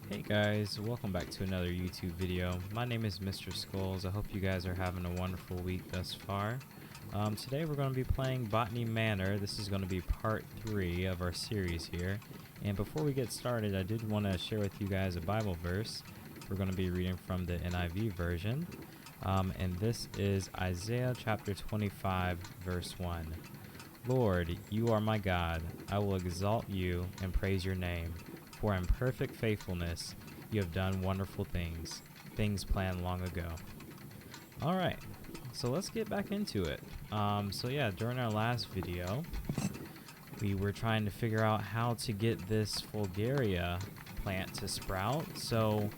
Hey guys, welcome back to another YouTube video. My name is Mr. Skulls. I hope you guys are having a wonderful week thus far. Today we're going to be playing Botany Manor. This is going to be part 3 of our series here. And before we get started, I did want to share with you guys a Bible verse. We're going to be reading from the NIV version. And this is Isaiah chapter 25, verse 1. Lord, you are my God. I will exalt you and praise your name. For in perfect faithfulness, you have done wonderful things, things planned long ago. All right, so let's get back into it. During our last video, we were trying to figure out how to get this Fulguria plant to sprout. So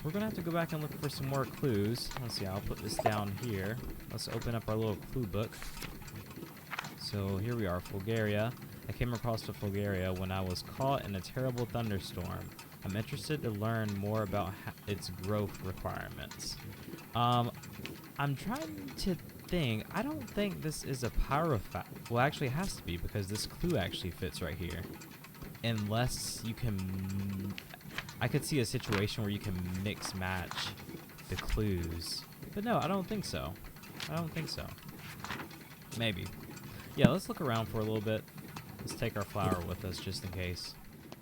we're gonna have to go back and look for some more clues. Let's see, I'll put this down here. Let's open up our little clue book. So here we are, Fulguria. I came across the Fulguria when I was caught in a terrible thunderstorm. I'm interested to learn more about its growth requirements. I'm trying to think. I don't think this is a pyrophyte. Well, actually it has to be because this clue actually fits right here. Unless you can... I could see a situation where you can mix match the clues. But no, I don't think so. I don't think so. Maybe. Yeah, let's look around for a little bit. Let's take our flower with us just in case.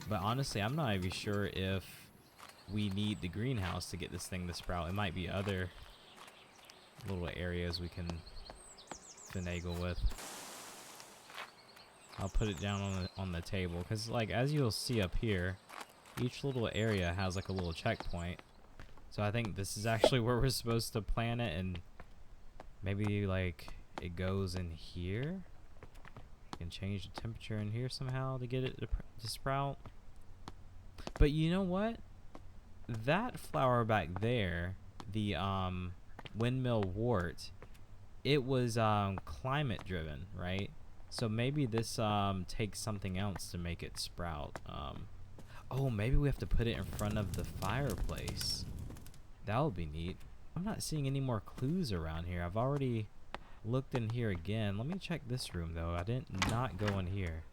But honestly, I'm not even sure if we need the greenhouse to get this thing to sprout. It might be other little areas we can finagle with. I'll put it down on the table because, like, as you'll see up here, each little area has like a little checkpoint. So I think this is actually where we're supposed to plant it, and maybe like it goes in here. Can change the temperature in here somehow to get it to sprout. But you know what? That flower back there, the windmill wart, it was climate driven, right? So maybe this takes something else to make it sprout. Oh, maybe we have to put it in front of the fireplace. That would be neat. I'm not seeing any more clues around here. I've already looked in here again. Let me check this room though. I did not go in here.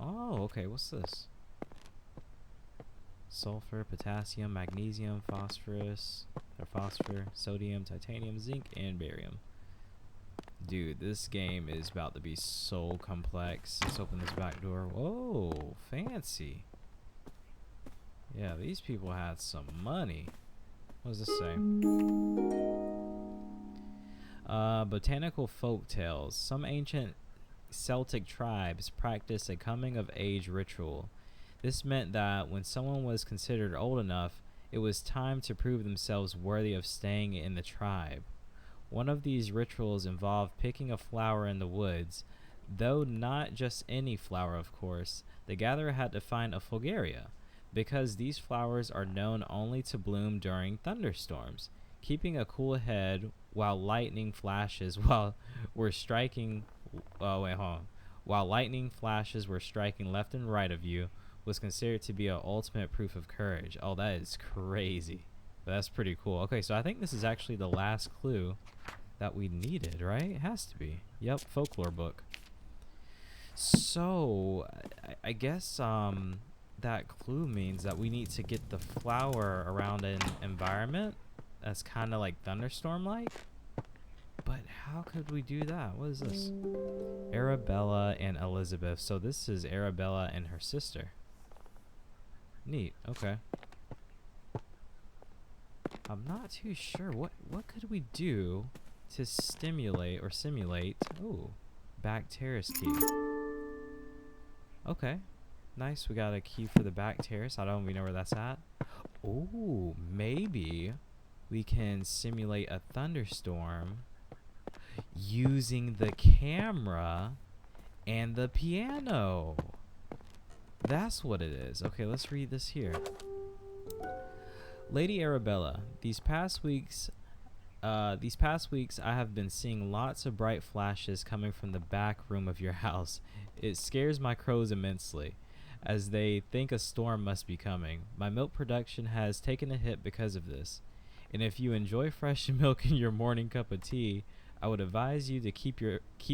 Oh, okay. What's this? Sulfur, potassium, magnesium, phosphorus, or phosphor, sodium, titanium, zinc, and barium. Dude, this game is about to be so complex. Let's open this back door. Whoa, fancy. Yeah, these people had some money. What does this say? Botanical folk tales. Some ancient Celtic tribes practiced a coming-of-age ritual. This meant that when someone was considered old enough, it was time to prove themselves worthy of staying in the tribe. One of these rituals involved picking a flower in the woods, though not just any flower, of course. The gatherer had to find a Fulguria, because these flowers are known only to bloom during thunderstorms. Keeping a cool head while lightning flashes while striking left and right of you was considered to be an ultimate proof of courage. Oh, that is crazy. But that's pretty cool. Okay, so I think this is actually the last clue that we needed, right? It has to be. Yep, folklore book. So I guess that clue means that we need to get the flower around an environment that's kind of like thunderstorm-like. But how could we do that? What is this? Arabella and Elizabeth. So this is Arabella and her sister. Neat. Okay. I'm not too sure. What could we do to stimulate or simulate? Oh, back terrace key. Okay. Nice. We got a key for the back terrace. I don't even know where that's at. Oh, maybe we can simulate a thunderstorm using the camera and the piano. That's what it is. Okay, let's read this here. Lady Arabella, these past weeks I have been seeing lots of bright flashes coming from the back room of your house. It scares my crows immensely, as they think a storm must be coming. My milk production has taken a hit because of this. And if you enjoy fresh milk in your morning cup of tea, I would advise you to keep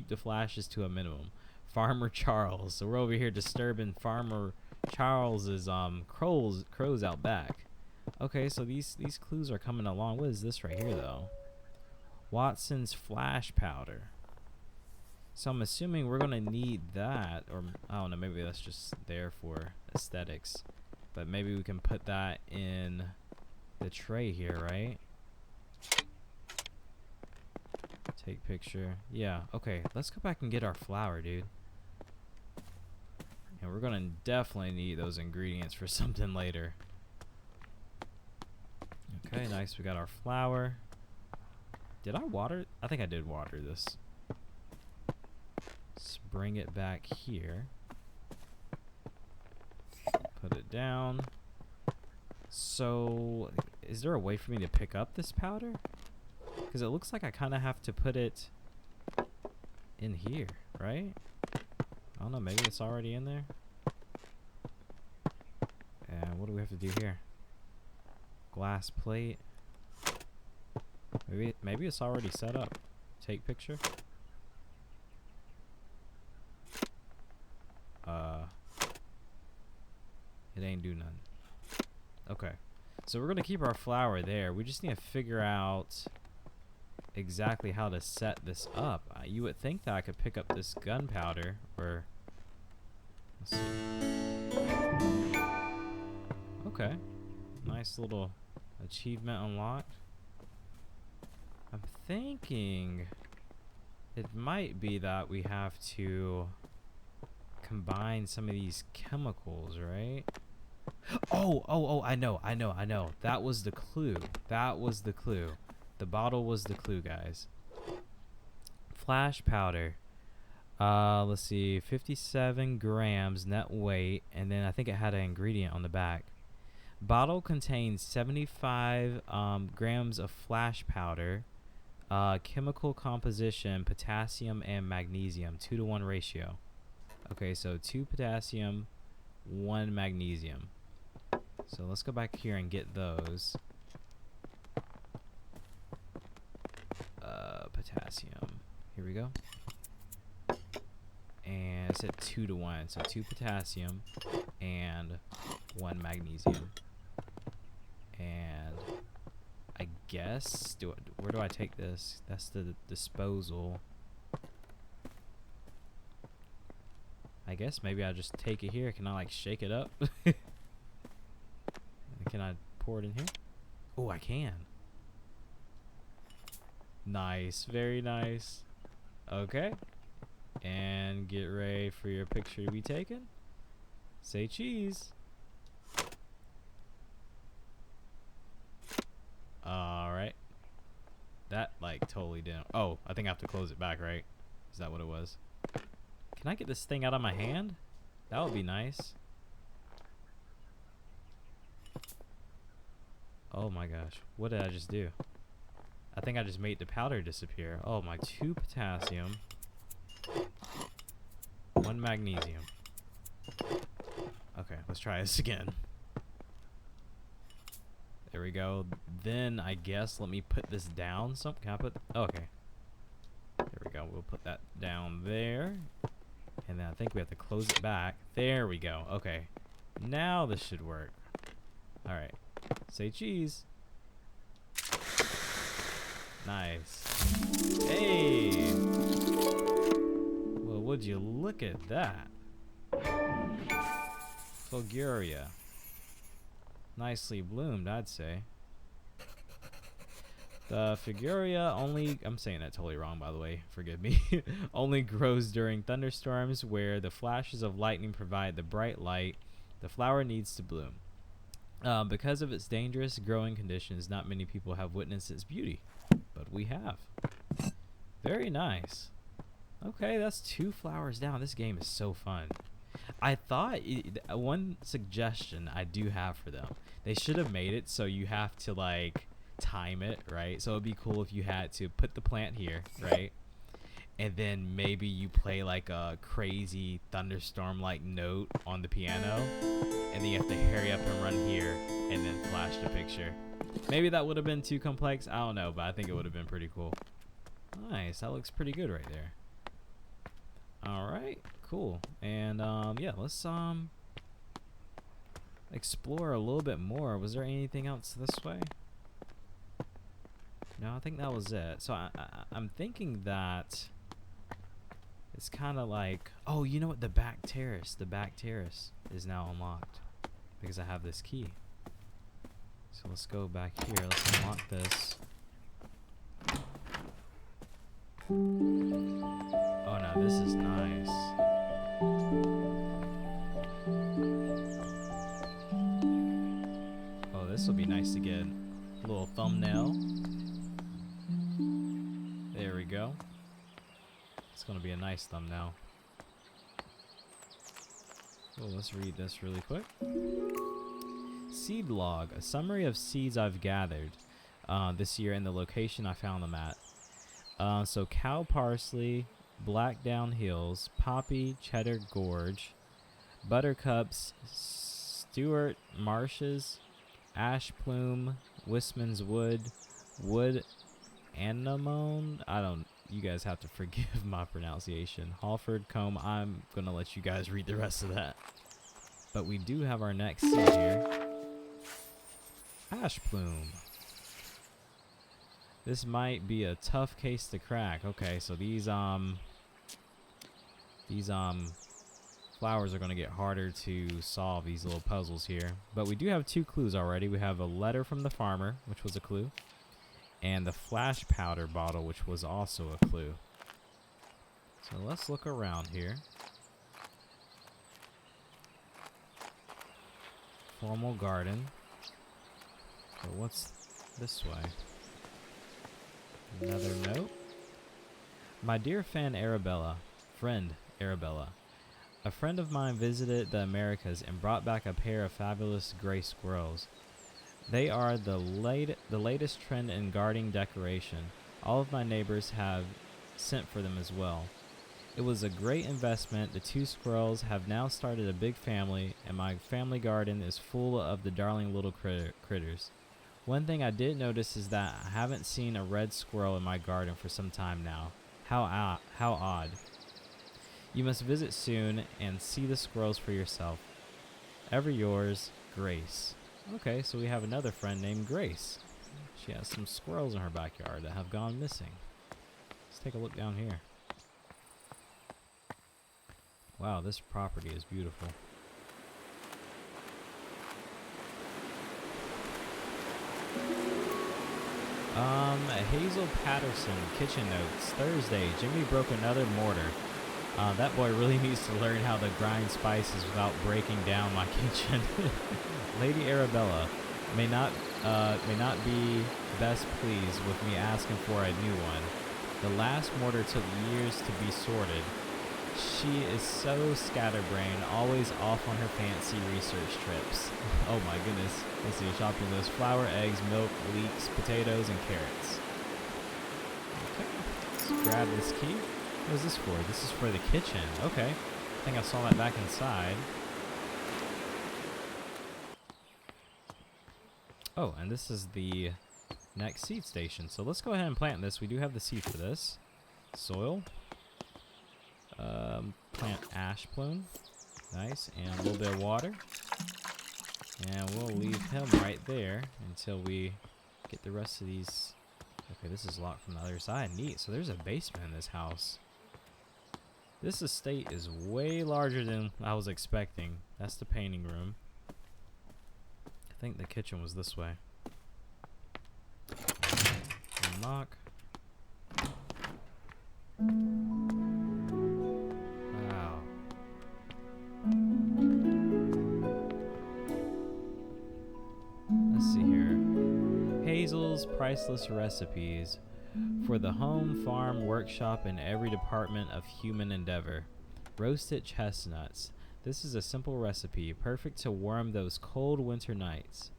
the flashes to a minimum. Farmer Charles. So we're over here disturbing Farmer Charles's crows out back. Okay, so these clues are coming along. What is this right here though? Watson's flash powder. So I'm assuming we're gonna need that, or I don't know, maybe that's just there for aesthetics. But maybe we can put that in the tray here, right? Take picture. Yeah, okay. Let's go back and get our flour, dude. And we're gonna definitely need those ingredients for something later. Okay, nice. We got our flour. Did I water? I think I did water this. Let's bring it back here. Put it down. So, is there a way for me to pick up this powder? Because it looks like I kind of have to put it in here, right? I don't know, maybe it's already in there. And what do we have to do here? Glass plate. Maybe it's already set up. Take picture. It ain't do none. Okay. So we're gonna keep our flour there. We just need to figure out exactly how to set this up. You would think that I could pick up this gunpowder, or let's see. Okay, nice little achievement unlocked. I'm thinking it might be that we have to combine some of these chemicals, right? Oh, I know. That was the clue. The bottle was the clue, guys. Flash powder. Let's see, 57 grams net weight, and then I think it had an ingredient on the back. Bottle contains 75 grams of flash powder. Chemical composition, potassium and magnesium, 2-to-1 ratio. Okay, so 2 potassium, 1 magnesium. So let's go back here and get those. Potassium. Here we go. And it's at 2-to-1. So 2 potassium and 1 magnesium. And I guess, where do I take this? That's the disposal. I guess maybe I just take it here. Can I like shake it up? Can I pour it in here? Oh, I can. Nice, very nice. Okay. And get ready for your picture to be taken. Say cheese. Alright. That like totally didn't. Oh, I think I have to close it back, right? Is that what it was? Can I get this thing out of my hand? That would be nice. Oh my gosh. What did I just do? I think I just made the powder disappear. Oh my, 2 potassium. 1 magnesium. Okay, let's try this again. There we go. Then I guess let me put this down. Can I put? Oh, okay. There we go. We'll put that down there. And then I think we have to close it back. There we go. Okay. Now this should work. Alright. Say cheese. Nice. Hey! Well, would you look at that? Fulguria. Nicely bloomed, I'd say. The Fulguria only, I'm saying that totally wrong, by the way, forgive me, only grows during thunderstorms where the flashes of lightning provide the bright light the flower needs to bloom. Because of its dangerous growing conditions, not many people have witnessed its beauty, but we have. Very nice. Okay, that's 2 flowers down. This game is so fun. I thought, one suggestion I do have for them, they should have made it so you have to like time it, right? So it'd be cool if you had to put the plant here, right? And then maybe you play like a crazy thunderstorm like note on the piano, and then you have to hurry up and run here and then flash the picture. Maybe that would have been too complex, I don't know, but I think it would have been pretty cool. Nice, that looks pretty good right there. All right, cool. And yeah, let's explore a little bit more. Was there anything else this way? No, I think that was it. So I'm thinking that it's kind of like, oh, you know what? The back terrace is now unlocked because I have this key. So let's go back here. Let's unlock this. Oh no, this is nice. Oh, this will be nice to get a little thumbnail. There we go. It's gonna be a nice thumbnail. Oh, let's read this really quick. Seed log, a summary of seeds I've gathered this year and the location I found them at. So cow parsley, Blackdown Hills, poppy, Cheddar Gorge, buttercups, Stewart Marshes, ash plume, Wisman's Wood, wood anemone. You guys have to forgive my pronunciation. Halford Combe. I'm gonna let you guys read the rest of that. But we do have our next seed here. Ash plume. This might be a tough case to crack. Okay, so these flowers are gonna get harder to solve, these little puzzles here. But we do have 2 clues already. We have a letter from the farmer, which was a clue, and the flash powder bottle, which was also a clue. So let's look around here. Formal garden. So what's this way? Another note. My dear friend Arabella, a friend of mine visited the Americas and brought back a pair of fabulous gray squirrels. They are the latest trend in gardening decoration. All of my neighbors have sent for them as well. It was a great investment. The 2 squirrels have now started a big family, and my family garden is full of the darling little critters. One thing I did notice is that I haven't seen a red squirrel in my garden for some time now. How odd. You must visit soon and see the squirrels for yourself. Ever yours, Grace. Okay, so we have another friend named Grace. She has some squirrels in her backyard that have gone missing. Let's take a look down here. Wow, this property is beautiful. Hazel Patterson, kitchen notes. Thursday, Jimmy broke another mortar. That boy really needs to learn how to grind spices without breaking down my kitchen. Lady Arabella may not be best pleased with me asking for a new one. The last mortar took years to be sorted. She is so scatterbrained, always off on her fancy research trips. Oh my goodness. Let's see, shopping list. Flour, eggs, milk, leeks, potatoes, and carrots. Okay, let's grab this key. What is this for? This is for the kitchen. Okay, I think I saw that back inside. Oh, and this is the next seed station. So let's go ahead and plant this. We do have the seed for this. Soil. Plant ash plume. Nice. And a little bit of water. And we'll leave him right there until we get the rest of these. Okay, this is locked from the other side. Neat. So there's a basement in this house. This estate is way larger than I was expecting. That's the painting room. I think the kitchen was this way. Unlock. Wow. Let's see here. Hazel's Priceless Recipes. For the home, farm, workshop, and every department of human endeavor. Roasted chestnuts. This is a simple recipe, perfect to warm those cold winter nights.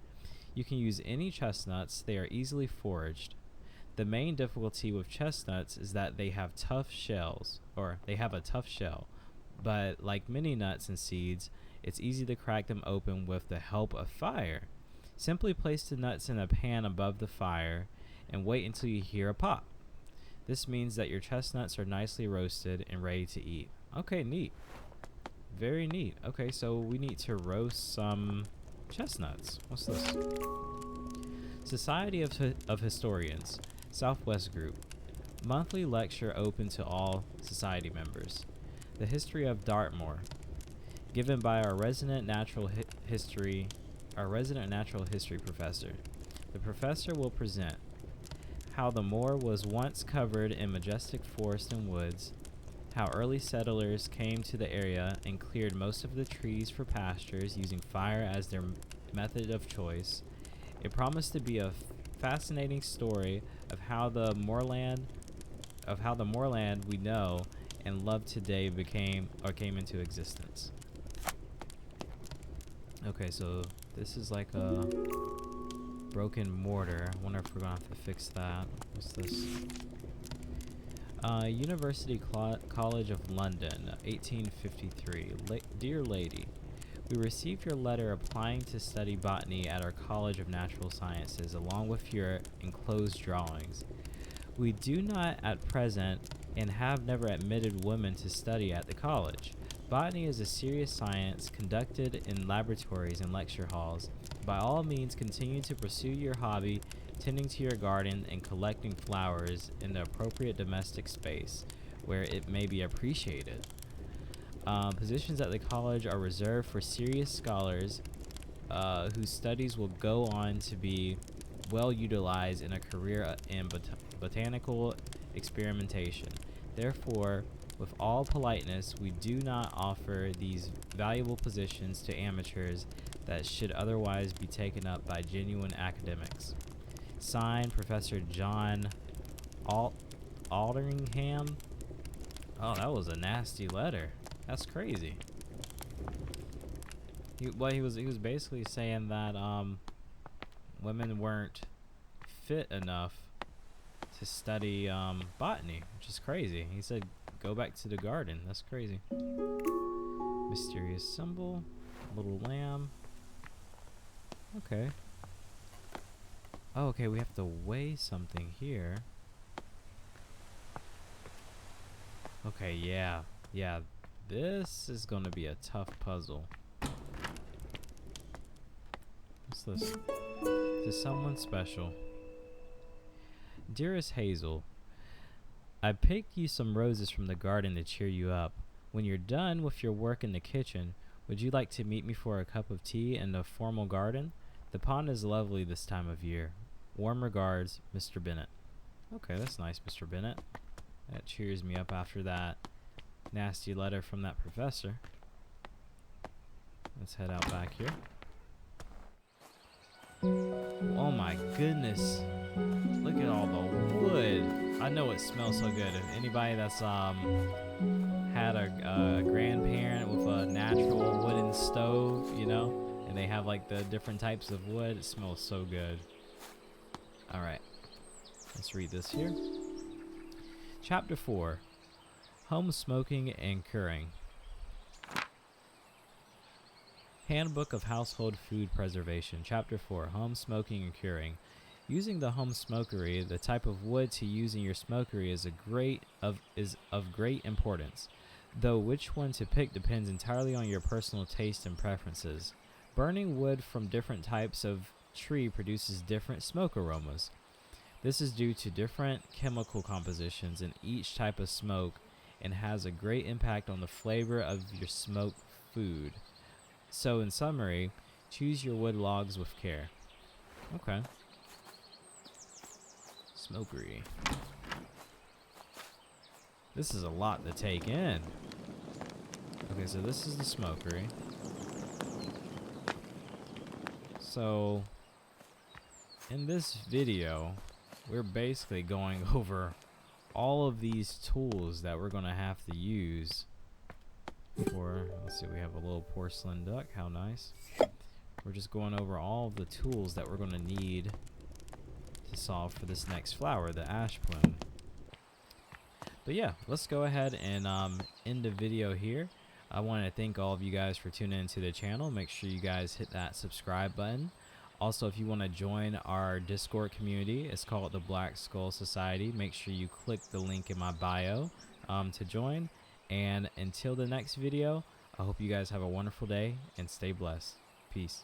You can use any chestnuts, they are easily foraged. The main difficulty with chestnuts is that they have tough shells, but like many nuts and seeds, it's easy to crack them open with the help of fire. Simply place the nuts in a pan above the fire and wait until you hear a pop. This means that your chestnuts are nicely roasted and ready to eat. Okay, neat. Very neat. Okay, so we need to roast some Chestnuts. What's this? Society of Historians, Southwest Group. Monthly lecture open to all society members. The history of Dartmoor, given by our resident natural history professor. The professor will present how the moor was once covered in majestic forest and woods, how early settlers came to the area and cleared most of the trees for pastures using fire as their method of choice. It promised to be a fascinating story of how the moorland we know and love today came into existence. Okay, so this is like a broken mortar. I wonder if we're gonna have to fix that. What's this? University College of London, 1853. Dear Lady, we received your letter applying to study botany at our College of Natural Sciences along with your enclosed drawings. We do not at present and have never admitted women to study at the college. Botany is a serious science conducted in laboratories and lecture halls. By all means, continue to pursue your hobby, tending to your garden and collecting flowers in the appropriate domestic space where it may be appreciated. Positions at the college are reserved for serious scholars whose studies will go on to be well utilized in a career in botanical experimentation. Therefore, with all politeness, we do not offer these valuable positions to amateurs that should otherwise be taken up by genuine academics. Signed, Professor John Alderingham. Oh, that was a nasty letter. That's crazy. He was basically saying that women weren't fit enough to study botany, which is crazy. He said go back to the garden. That's crazy. Mysterious symbol, little lamb. Okay. Oh, okay, we have to weigh something here. Okay, yeah. This is gonna be a tough puzzle. What's this? To someone special. Dearest Hazel, I picked you some roses from the garden to cheer you up. When you're done with your work in the kitchen, would you like to meet me for a cup of tea in the formal garden? The pond is lovely this time of year. Warm regards, Mr. Bennett. Okay, that's nice, Mr. Bennett. That cheers me up after that nasty letter from that professor. Let's head out back here. Oh my goodness. Look at all the wood. I know it smells so good. If anybody that's had a grandparent with a natural wooden stove, you know, and they have like the different types of wood, it smells so good. Alright. Let's read this here. Chapter 4. Home Smoking and Curing. Handbook of Household Food Preservation. Chapter 4. Home Smoking and Curing. Using the home smokery, the type of wood to use in your smokery is of great importance, though which one to pick depends entirely on your personal taste and preferences. Burning wood from different types of tree produces different smoke aromas. This is due to different chemical compositions in each type of smoke and has a great impact on the flavor of your smoked food. So in summary, choose your wood logs with care. Okay. Smokery. This is a lot to take in. Okay, so this is the smokery. So in this video, we're basically going over all of these tools that we're going to have to use for, let's see, we have a little porcelain duck. How nice. We're just going over all of the tools that we're going to need to solve for this next flower, the ash plume. But yeah, let's go ahead and end the video here. I want to thank all of you guys for tuning into the channel. Make sure you guys hit that subscribe button. Also, if you want to join our Discord community, it's called the Black Skull Society. Make sure you click the link in my bio to join. And until the next video, I hope you guys have a wonderful day and stay blessed. Peace.